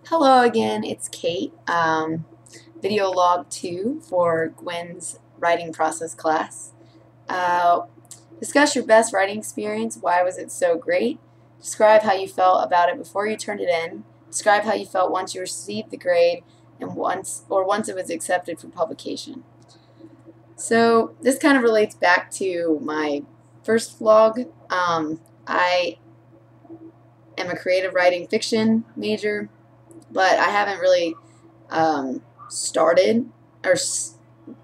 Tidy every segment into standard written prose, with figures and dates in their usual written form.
Hello again, it's Kate. Video log 2 for Gwen's writing process class. Uh, Discuss your best writing experience. Why was it so great? Describe how you felt about it before you turned it in. Describe how you felt once you received the grade and once it was accepted for publication. So this kind of relates back to my first vlog. I am a creative writing fiction major, but I haven't really started or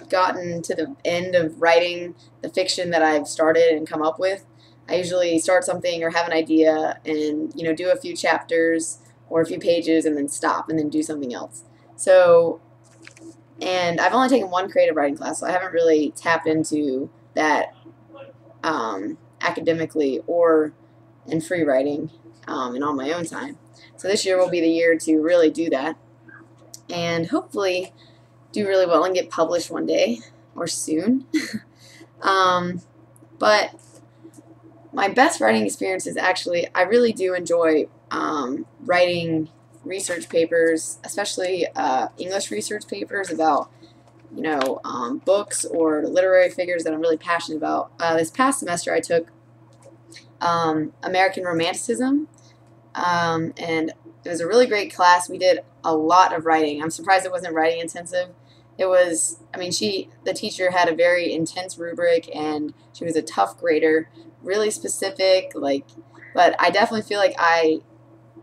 gotten to the end of writing the fiction that I've started and come up with. I usually start something or have an idea and do a few chapters or a few pages and then stop and then do something else. So, and I've only taken one creative writing class, so I haven't really tapped into that academically or in free writing and on my own time. So this year will be the year to really do that and hopefully do really well and get published one day or soon. But my best writing experience is actually, I really do enjoy writing research papers, especially English research papers about books or literary figures that I'm really passionate about. This past semester I took American Romanticism, and it was a really great class. We did a lot of writing. I'm surprised it wasn't writing intensive. It was, the teacher had a very intense rubric and she was a tough grader, really specific, but I definitely feel like I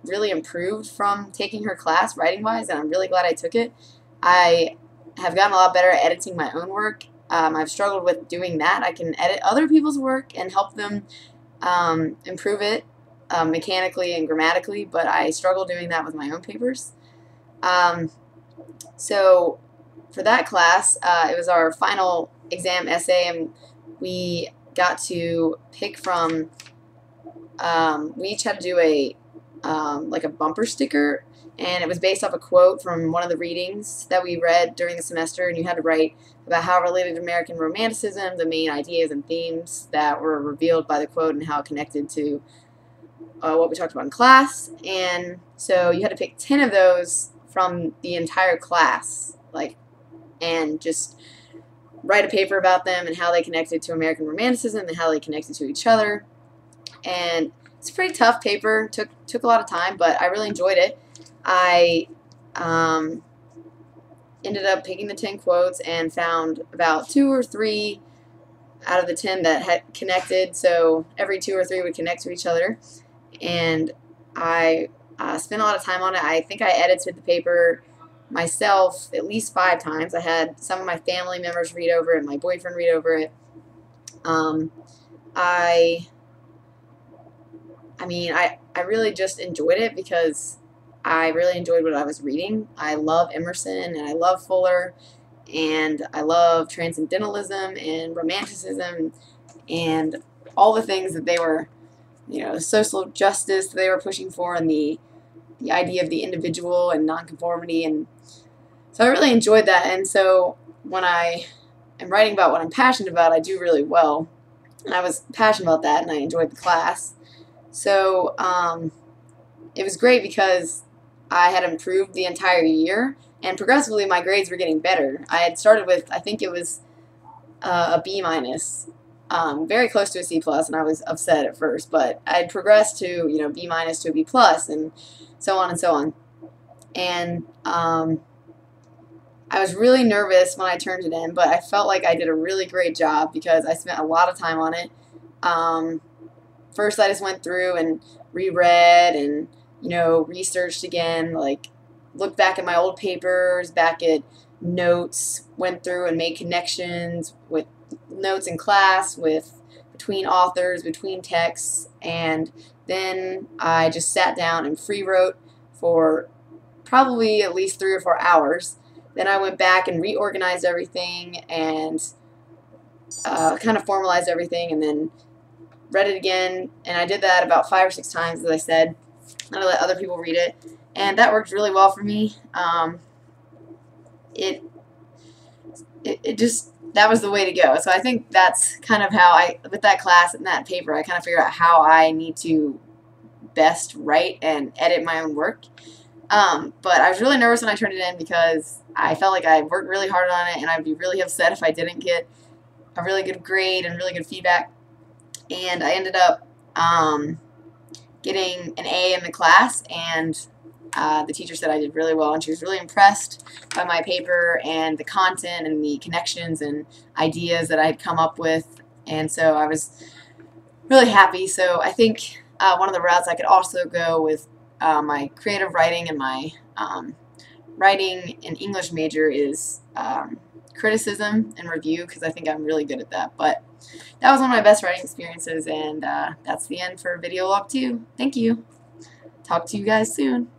really improved from taking her class writing-wise, and I'm really glad I took it. I have gotten a lot better at editing my own work. I've struggled with doing that. I can edit other people's work and help them improve it mechanically and grammatically, but I struggle doing that with my own papers. So for that class, it was our final exam essay, and we got to pick from, we each had to do a bumper sticker, and it was based off a quote from one of the readings that we read during the semester, and you had to write about how it related to American Romanticism, the main ideas and themes that were revealed by the quote, and how it connected to what we talked about in class. And so you had to pick 10 of those from the entire class, and just write a paper about them and how they connected to American Romanticism and how they connected to each other. And it's a pretty tough paper. Took a lot of time, but I really enjoyed it. I ended up picking the 10 quotes and found about 2 or 3 out of the 10 that had connected. So every 2 or 3 would connect to each other. And I spent a lot of time on it. I think I edited the paper myself at least 5 times. I had some of my family members read over it, my boyfriend read over it. I really just enjoyed it because I really enjoyed what I was reading. I love Emerson and I love Fuller and I love transcendentalism and romanticism and all the things that they were, social justice that they were pushing for, and the idea of the individual and nonconformity. And so I really enjoyed that. And so when I am writing about what I'm passionate about, I do really well. And I was passionate about that, and I enjoyed the class. So it was great because I had improved the entire year, and progressively my grades were getting better. I had started with, I think it was a B minus, very close to a C plus, and I was upset at first, but I had progressed to B minus to a B plus, and so on and so on. And I was really nervous when I turned it in, but I felt like I did a really great job because I spent a lot of time on it. First, I just went through and reread and researched again, looked back at my old papers, back at notes, went through and made connections with notes in class, between authors, between texts, and then I just sat down and free wrote for probably at least 3 or 4 hours. Then I went back and reorganized everything and kind of formalized everything, and then read it again. And I did that about 5 or 6 times, as I said. And I let other people read it, and that worked really well for me. That was the way to go. So I think that's kind of how with that class and that paper, I kind of figured out how I need to best write and edit my own work. But I was really nervous when I turned it in because I felt like I worked really hard on it, and I'd be really upset if I didn't get a really good grade and really good feedback. And I ended up getting an A in the class, and the teacher said I did really well, and she was really impressed by my paper and the content and the connections and ideas that I had come up with, and so I was really happy. So I think one of the routes I could also go with my creative writing and my writing and English major is criticism and review, because I think I'm really good at that. But that was one of my best writing experiences, and that's the end for video log 2. Thank you. Talk to you guys soon.